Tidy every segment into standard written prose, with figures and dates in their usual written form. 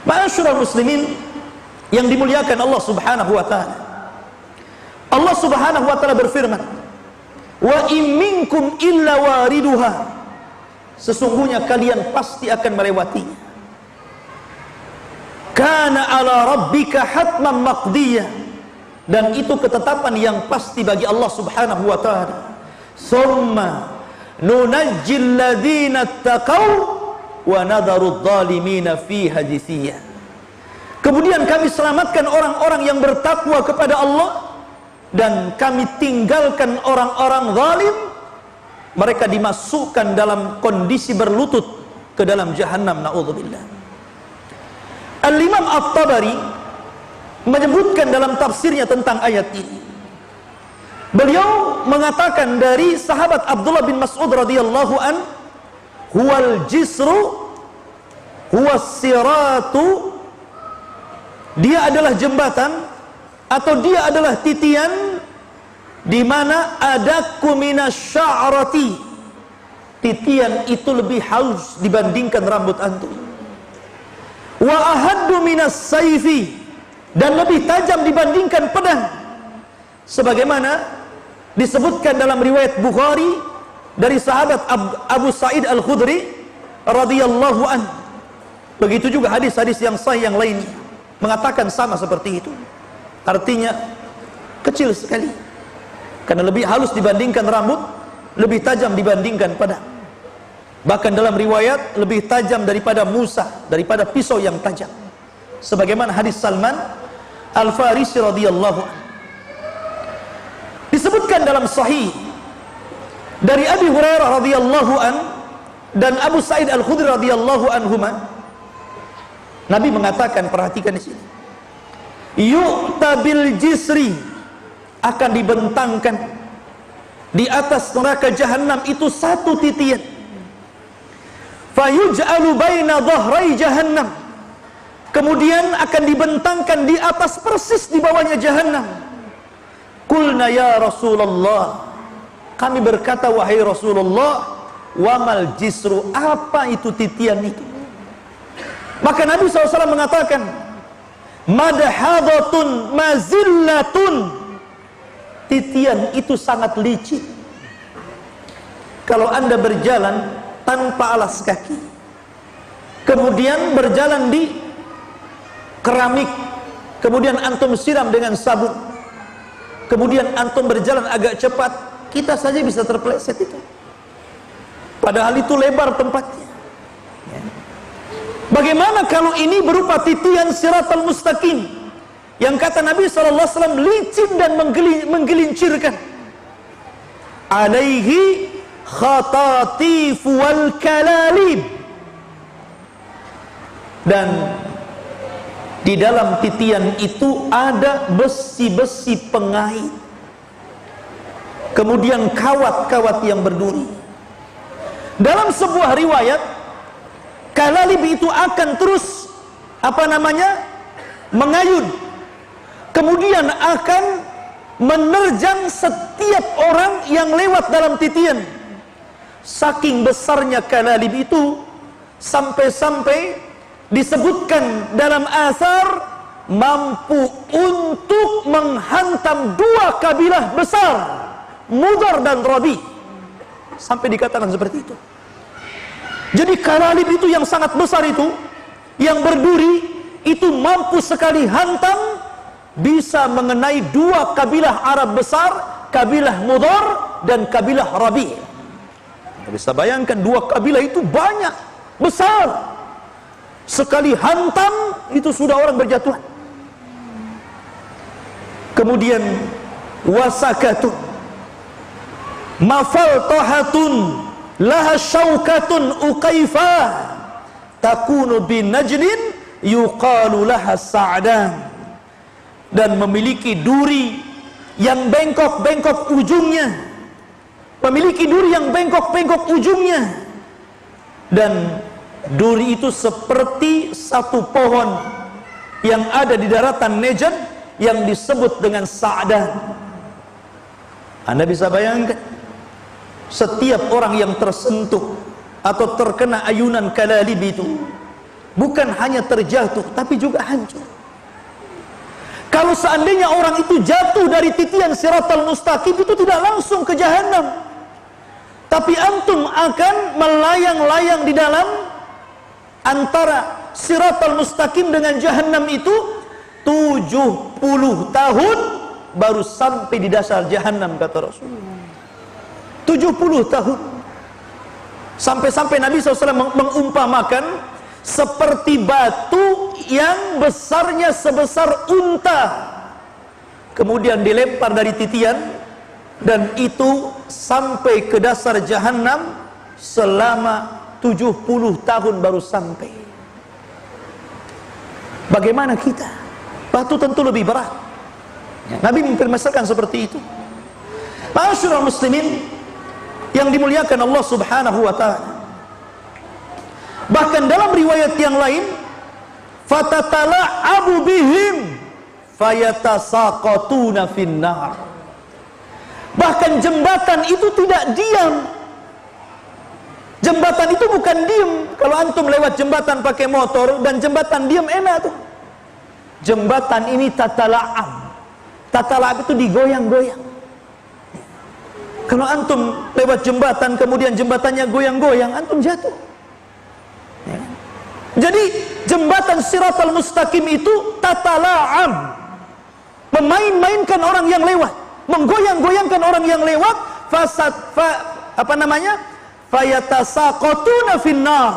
Ma'asyiral muslimin yang dimuliakan Allah Subhanahu wa taala. Allah Subhanahu wa taala berfirman, "Wa in minkum illa wariduha." Sesungguhnya kalian pasti akan melewatinya. Kana ala rabbika hatman maqdiyah. Dan itu ketetapan yang pasti bagi Allah Subhanahu wa taala. Summa nunajjil ladzina taqaw wa nadharu adh-dhalimina fiha jithiyah. Kemudian kami selamatkan orang-orang yang bertakwa kepada Allah, dan kami tinggalkan orang-orang zalim, mereka dimasukkan dalam kondisi berlutut ke dalam jahannam, naudzubillah. Al-Imam At-Tabari menyebutkan dalam tafsirnya tentang ayat ini. Beliau mengatakan dari sahabat Abdullah bin Mas'ud radhiyallahu an, huwal jisru huwas siratu, dia adalah jembatan atau dia adalah titian di mana ada kuminasya'rati. Titian itu lebih halus dibandingkan rambut antum. Wa ahaddu minas sayfi, dan lebih tajam dibandingkan pedang. Sebagaimana disebutkan dalam riwayat Bukhari dari sahabat Abu Sa'id Al-Khudri radhiyallahu an. Begitu juga hadis-hadis yang sahih yang lainnya mengatakan sama seperti itu. Artinya kecil sekali, karena lebih halus dibandingkan rambut, lebih tajam dibandingkan pedang. Bahkan dalam riwayat lebih tajam daripada Musa, daripada pisau yang tajam. Sebagaimana hadis Salman Al-Farisi radhiyallahu anhu. Disebutkan dalam sahih dari Abi Hurairah radhiyallahu an dan Abu Sa'id Al-Khudri radhiyallahu anhuma, Nabi mengatakan, perhatikan di sini, yu'ta bil jisri, akan dibentangkan di atas neraka jahanam itu satu titian, fayuj'alu baina dhahrai jahannam, kemudian akan dibentangkan di atas persis di bawahnya jahannam. Qulna ya Rasulullah, kami berkata wahai Rasulullah, wamal jisru, apa itu titian itu? Maka Nabi SAW mengatakan, madhadatun mazillatun, titian itu sangat licin. Kalau anda berjalan tanpa alas kaki, kemudian berjalan di keramik, kemudian antum siram dengan sabun, kemudian antum berjalan agak cepat, kita saja bisa terpeleset itu, padahal itu lebar tempatnya. Bagaimana kalau ini berupa titian siratal mustaqim yang kata Nabi SAW licin dan menggelincirkan? Alaihi khatatif wal kalalib, dan di dalam titian itu ada besi-besi pengait, kemudian kawat-kawat yang berduri. Dalam sebuah riwayat, kalalib itu akan terus mengayun, kemudian akan menerjang setiap orang yang lewat dalam titian. Saking besarnya kalalib itu, sampai-sampai disebutkan dalam asar mampu untuk menghantam dua kabilah besar, Mudar dan Rabi, sampai dikatakan seperti itu. Jadi kalalib itu yang sangat besar itu, yang berduri itu mampu sekali hantam, bisa mengenai dua kabilah Arab besar, kabilah Mudar dan kabilah Rabi. Bisa bayangkan dua kabilah itu banyak, besar. Sekali hantam itu sudah orang berjatuhan. Kemudian wasakatun mafaltahatun laha syaukatun uqaifah takunu bin najlin yuqalu laha sa'dan, dan memiliki duri yang bengkok-bengkok ujungnya, memiliki duri yang bengkok-bengkok ujungnya, dan duri itu seperti satu pohon yang ada di daratan Najd yang disebut dengan Sa'dan. Anda bisa bayangkan, setiap orang yang tersentuh atau terkena ayunan kalalib itu, bukan hanya terjatuh, tapi juga hancur. Kalau seandainya orang itu jatuh dari titian siratal mustaqim, itu tidak langsung ke jahanam, tapi antum akan melayang-layang di dalam antara siratal mustaqim dengan jahanam itu 70 tahun baru sampai di dasar jahanam, kata Rasulullah. 70 tahun. Sampai-sampai Nabi SAW mengumpamakan seperti batu yang besarnya sebesar unta, kemudian dilempar dari titian, dan itu sampai ke dasar jahanam selama 70 tahun baru sampai. Bagaimana kita? Batu tentu lebih berat. Nabi mempermasalahkan seperti itu. Ma'asyiral muslimin yang dimuliakan Allah Subhanahu wa ta'ala, bahkan dalam riwayat yang lain, fatatala'abu bihim fayatasaqatuna finnar. Bahkan jembatan itu tidak diam. Jembatan itu bukan diam. Kalau antum lewat jembatan pakai motor dan jembatan diam, enak tuh. Jembatan ini tatala'ab. Tatala'ab itu digoyang-goyang. Kalau antum lewat jembatan kemudian jembatannya goyang-goyang, antum jatuh. Ya. Jadi jembatan siratal mustaqim itu tatala'am, memain-mainkan orang yang lewat, menggoyang-goyangkan orang yang lewat. Fayatasaqatuna finnar.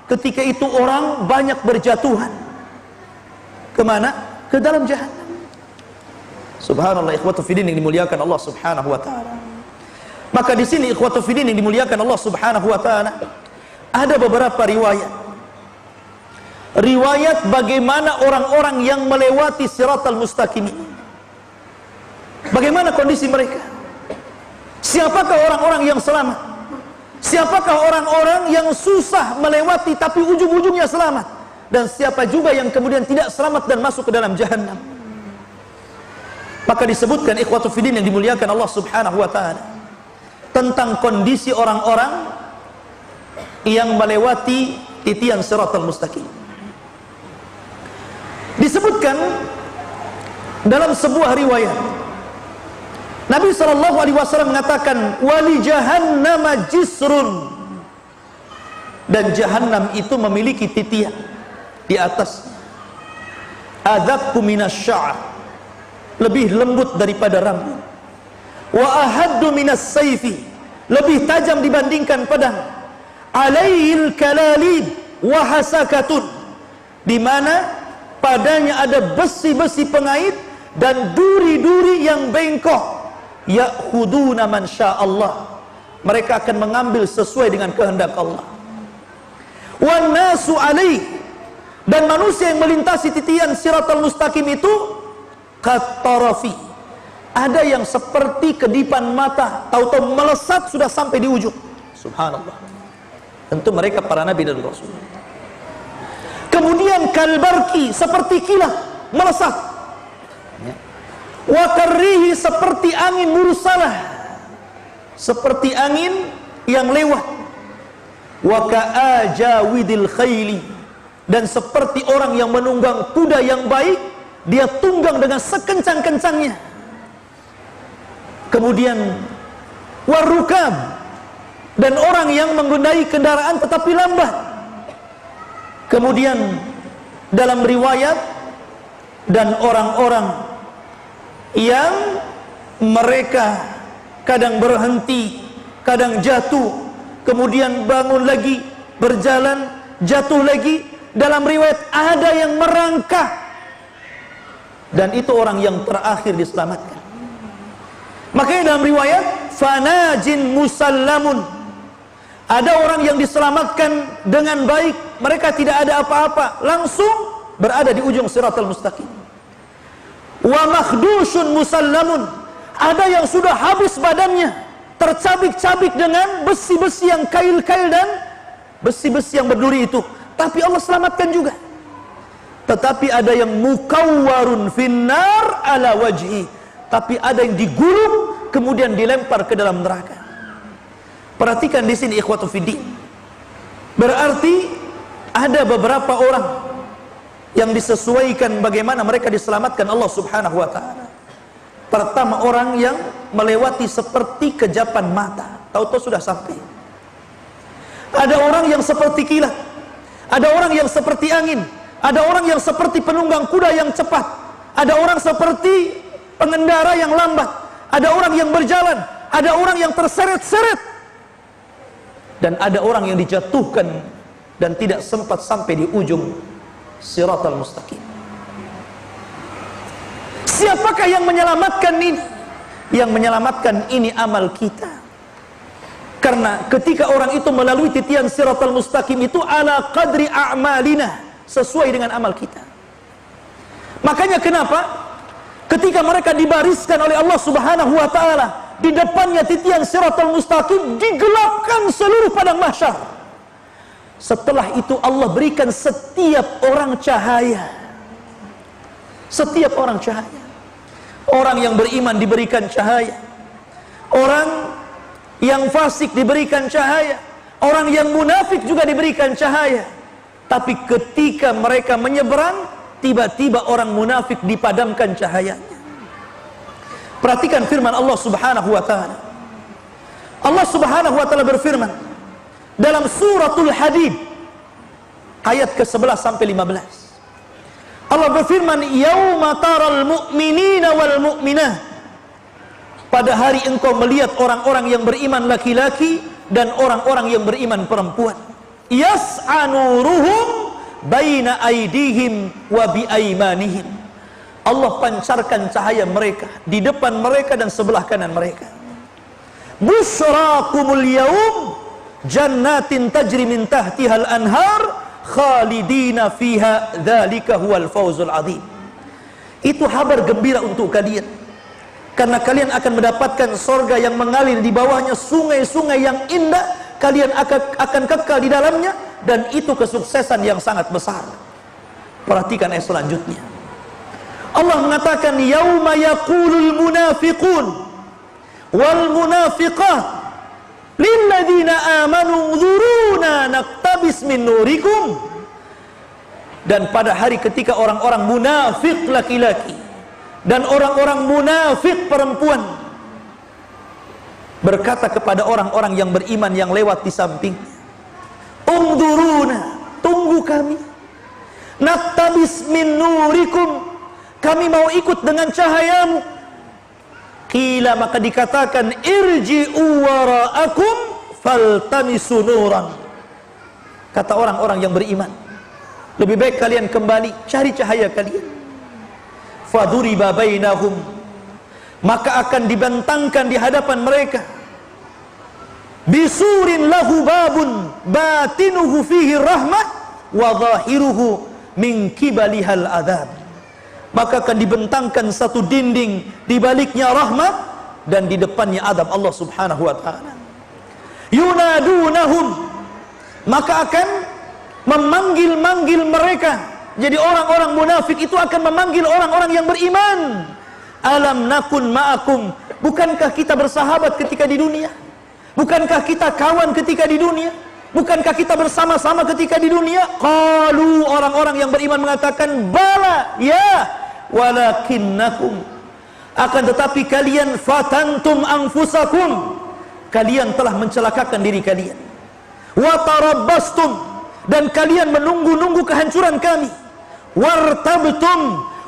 Ketika itu orang banyak berjatuhan. Kemana? Ke dalam jahanam. Subhanallah, ikhwatu fiddin yang dimuliakan Allah Subhanahu wa ta'ala. Maka di sini ikhwatu fiddin yang dimuliakan Allah Subhanahu wa ta'ala, ada beberapa riwayat bagaimana orang-orang yang melewati siratal mustaqim ini. Bagaimana kondisi mereka? Siapakah orang-orang yang selamat? Siapakah orang-orang yang susah melewati tapi ujung-ujungnya selamat? Dan siapa juga yang kemudian tidak selamat dan masuk ke dalam jahanam? Maka disebutkan ikhwatu fiddin yang dimuliakan Allah Subhanahu wa ta'ala tentang kondisi orang-orang yang melewati titian siratal mustaqim. Disebutkan dalam sebuah riwayat, Nabi SAW mengatakan, wali jahannam jisrun, dan jahannam itu memiliki titian di atas, adzaqu minasy-sya'r, lebih lembut daripada rambut, wa ahaddu minas sayfi, lebih tajam dibandingkan pedang, alaihil kalalid wa hasakatun, di mana padanya ada besi-besi pengait dan duri-duri yang bengkok. Ya'khuduna man sya'allah, mereka akan mengambil sesuai dengan kehendak Allah. Wan nasu alaih, dan manusia yang melintasi titian siratal mustaqim itu katarafi, ada yang seperti kedipan mata, tahu-tahu melesat sudah sampai di ujung. Subhanallah. Tentu mereka para nabi dan rasul. Kemudian kalbarki, seperti kilat melesat. Wa karrihi, seperti angin mursalah, seperti angin yang lewat. Wa ka'ajawidil khayli, dan seperti orang yang menunggang kuda yang baik, dia tunggang dengan sekencang-kencangnya. Kemudian warukab, dan orang yang mengendarai kendaraan tetapi lambat. Kemudian dalam riwayat, dan orang-orang yang mereka kadang berhenti, kadang jatuh, kemudian bangun lagi, berjalan, jatuh lagi. Dalam riwayat ada yang merangkak, dan itu orang yang terakhir diselamatkan. Makanya dalam riwayat fanajin musallamun, ada orang yang diselamatkan dengan baik, mereka tidak ada apa-apa, langsung berada di ujung siratal mustaqim. Wa makhdushun musallamun, ada yang sudah habis badannya, tercabik-cabik dengan besi-besi yang kail-kail dan besi-besi yang berduri itu, tapi Allah selamatkan juga. Tetapi ada yang mukawwarun finnar ala wajhi, tapi ada yang digulung kemudian dilempar ke dalam neraka. Perhatikan di sini ikhwatu fiddin. Berarti ada beberapa orang yang disesuaikan bagaimana mereka diselamatkan Allah Subhanahu wa taala. Pertama, orang yang melewati seperti kejapan mata, tahu-tahu sudah sampai. Ada orang yang seperti kilat, ada orang yang seperti angin, ada orang yang seperti penunggang kuda yang cepat, ada orang seperti pengendara yang lambat, ada orang yang berjalan, ada orang yang terseret-seret, dan ada orang yang dijatuhkan dan tidak sempat sampai di ujung Siratal Mustaqim. Siapakah yang menyelamatkan ini? Yang menyelamatkan ini amal kita. Karena ketika orang itu melalui titian Siratal Mustaqim itu ala qadri a'malina, sesuai dengan amal kita. Makanya kenapa ketika mereka dibariskan oleh Allah Subhanahu wa taala, di depannya titian Siratal Mustaqim, digelapkan seluruh padang mahsyar. Setelah itu Allah berikan setiap orang cahaya. Setiap orang cahaya. Orang yang beriman diberikan cahaya. Orang yang fasik diberikan cahaya. Orang yang munafik juga diberikan cahaya. Tapi ketika mereka menyeberang, tiba-tiba orang munafik dipadamkan cahayanya. Perhatikan firman Allah Subhanahu wa taala. Allah Subhanahu wa taala berfirman dalam suratul Hadid ayat ke-11 sampai 15. Allah berfirman, "Yauma taral mu'minina wal mu'minah." Pada hari engkau melihat orang-orang yang beriman laki-laki dan orang-orang yang beriman perempuan. Yas'a nuruhum baina aydihim wa bi aymanihim. Allah pancarkan cahaya mereka di depan mereka dan sebelah kanan mereka. Busyrakumul yaum jannatin tajri min tahtihal anhar khalidina fiha dzalika huwal fawzul adzim. Itu kabar gembira untuk kalian, karena kalian akan mendapatkan surga yang mengalir di bawahnya sungai-sungai yang indah. Kalian akan kekal di dalamnya, dan itu kesuksesan yang sangat besar. Perhatikan ayat selanjutnya. Allah mengatakan, yauma yaqulul munafiqun wal munafiqat lilladzina amanu dzuruna naqtabis min nurikum. Dan pada hari ketika orang-orang munafik laki-laki dan orang-orang munafik perempuan berkata kepada orang-orang yang beriman yang lewat di samping, ungduruna, tunggu kami, naqtabis min nurikum, kami mau ikut dengan cahayamu. Qila, maka dikatakan, irji'u wara'akum faltamisu nuran. Kata orang-orang yang beriman, lebih baik kalian kembali cari cahaya kalian. Faduriba bainahum, maka akan dibentangkan di hadapan mereka, bisurin lahu babun batinuhu fihi rahmah wa zahiruhu min kibalihal adzab. Maka akan dibentangkan satu dinding, di baliknya rahmat dan di depannya azab Allah Subhanahu wa taala. Yunadunahum, maka akan memanggil-manggil mereka. Jadi orang-orang munafik itu akan memanggil orang-orang yang beriman. Alam nakun ma'akum, bukankah kita bersahabat ketika di dunia? Bukankah kita kawan ketika di dunia? Bukankah kita bersama-sama ketika di dunia? Qalu, orang-orang yang beriman mengatakan, bala, ya, walakinnakum, akan tetapi kalian fatantum anfusakum, kalian telah mencelakakan diri kalian. Wa tarabbastum, dan kalian menunggu-nunggu kehancuran kami. Wartabtum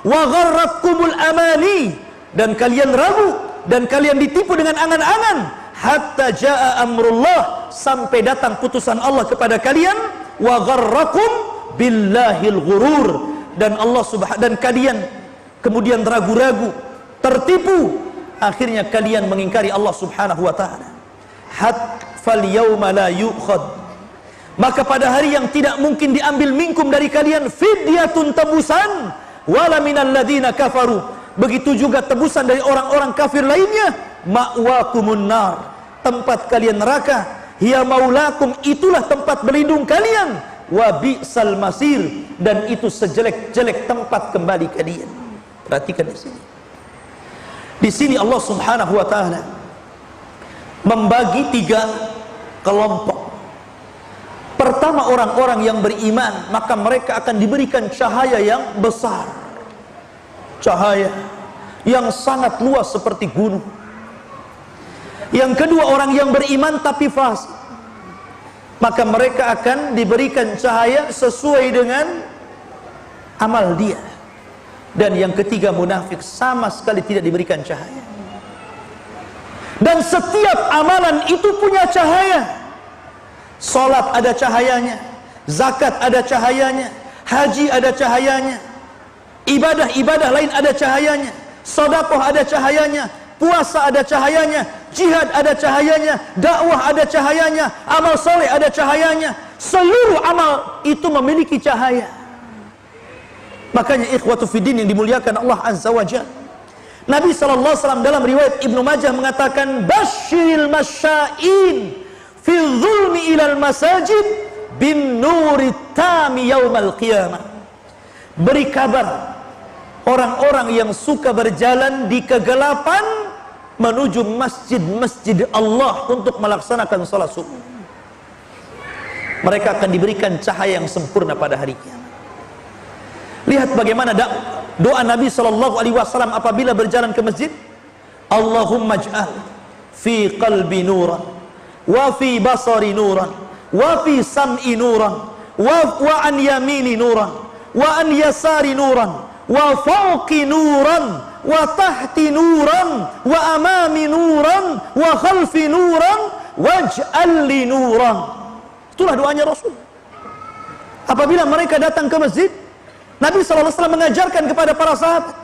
wa gharratkumul amani, dan kalian ragu dan kalian ditipu dengan angan-angan. Hatta jaa amrullah, sampai datang putusan Allah kepada kalian. Wa gharrakum billahil ghurur, dan Allah dan kalian kemudian ragu-ragu, tertipu, akhirnya kalian mengingkari Allah Subhanahu wa taala. Fal yauma la yu'khad, maka pada hari yang tidak mungkin diambil minkum dari kalian, fidyatun, tebusan, wala minal ladzina kafaru, begitu juga tebusan dari orang-orang kafir lainnya. Ma'wakumun nar, tempat kalian neraka. Hiya maulakum, itulah tempat berlindung kalian. Wa bi'sal masir, dan itu sejelek-jelek tempat kembali kalian. Perhatikan di sini. Di sini Allah Subhanahu wa taala membagi 3 kelompok. Pertama, orang-orang yang beriman, maka mereka akan diberikan cahaya yang besar, cahaya yang sangat luas seperti gunung. Yang kedua, orang yang beriman tapi fasik, maka mereka akan diberikan cahaya sesuai dengan amal dia. Dan yang ketiga, munafik sama sekali tidak diberikan cahaya. Dan setiap amalan itu punya cahaya. Salat ada cahayanya, zakat ada cahayanya, haji ada cahayanya, ibadah-ibadah lain ada cahayanya, sedekah ada cahayanya, puasa ada cahayanya, jihad ada cahayanya, dakwah ada cahayanya, amal soleh ada cahayanya. Seluruh amal itu memiliki cahaya. Makanya ikhwatu fiddin yang dimuliakan Allah Azza wa Jalla, Nabi SAW dalam riwayat Ibnu Majah mengatakan, basyiril masya'in fi zulmi ilal masajid bin nuri tami yaumal qiyamah. Beri kabar orang-orang yang suka berjalan di kegelapan menuju masjid-masjid Allah untuk melaksanakan salat subuh. Mereka akan diberikan cahaya yang sempurna pada hari kiamat. Lihat bagaimana doa Nabi SAW apabila berjalan ke masjid. Allahumma ij'al fi qalbi nuran, wa fi basari nuran, wa fi sam'i nuran, wa an yamini nuran, wa an yasari nuran, wa fawqi nuran, wa tahti nuran, wa amami nuran, wa khalfi nuran, waj'al li nuran. Itulah doanya Rasul. Apabila mereka datang ke masjid, Nabi SAW mengajarkan kepada para sahabat,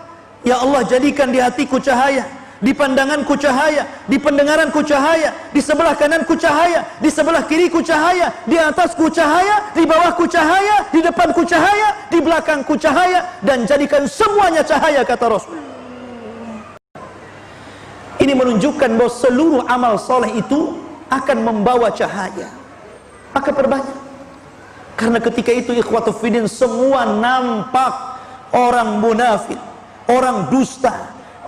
ya Allah, jadikan di hatiku cahaya, di pandanganku cahaya, di pendengaranku cahaya, di sebelah kananku cahaya, di sebelah kiriku cahaya, di atasku cahaya, di bawahku cahaya, di depanku cahaya, di belakangku cahaya, dan jadikan semuanya cahaya, kata Rasul. Ini menunjukkan bahwa seluruh amal soleh itu akan membawa cahaya. Maka perbanyak. Karena ketika itu ikhwatu fiddin, semua nampak orang munafik, orang dusta,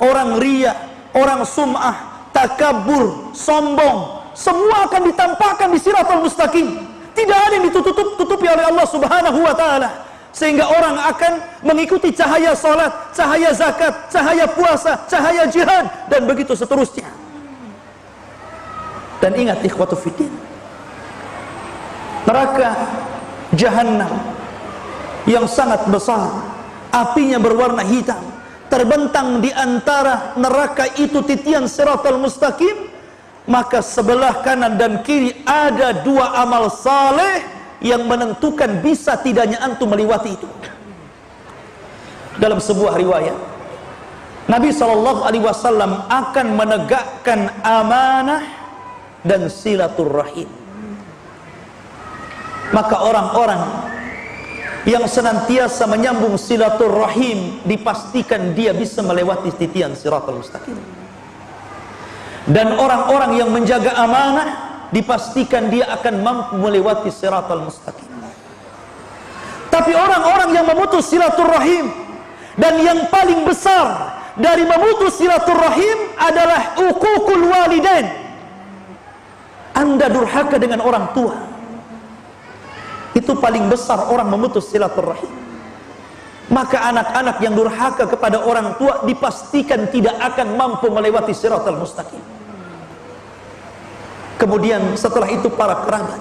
orang riya, orang sum'ah, takabur, sombong, semua akan ditampakkan di siratal mustaqim. Tidak ada yang ditutupi oleh Allah Subhanahu wa ta'ala, sehingga orang akan mengikuti cahaya salat, cahaya zakat, cahaya puasa, cahaya jihad, dan begitu seterusnya. Dan ingat ikhwatu fiddin, neraka Jahannam yang sangat besar, apinya berwarna hitam, terbentang di antara neraka itu titian siratal mustaqim. Maka sebelah kanan dan kiri ada dua amal saleh yang menentukan bisa tidaknya antum melewati itu. Dalam sebuah riwayat, Nabi SAW akan menegakkan amanah dan silaturrahim. Maka orang-orang yang senantiasa menyambung silaturrahim dipastikan dia bisa melewati titian siratal mustaqim. Dan orang-orang yang menjaga amanah dipastikan dia akan mampu melewati siratal mustaqim. Tapi orang-orang yang memutus silaturrahim, dan yang paling besar dari memutus silaturrahim adalah uququl walidain. Anda durhaka dengan orang tua, itu paling besar orang memutus silaturrahim. Maka anak-anak yang durhaka kepada orang tua dipastikan tidak akan mampu melewati siratal mustaqim. Kemudian setelah itu para kerabat,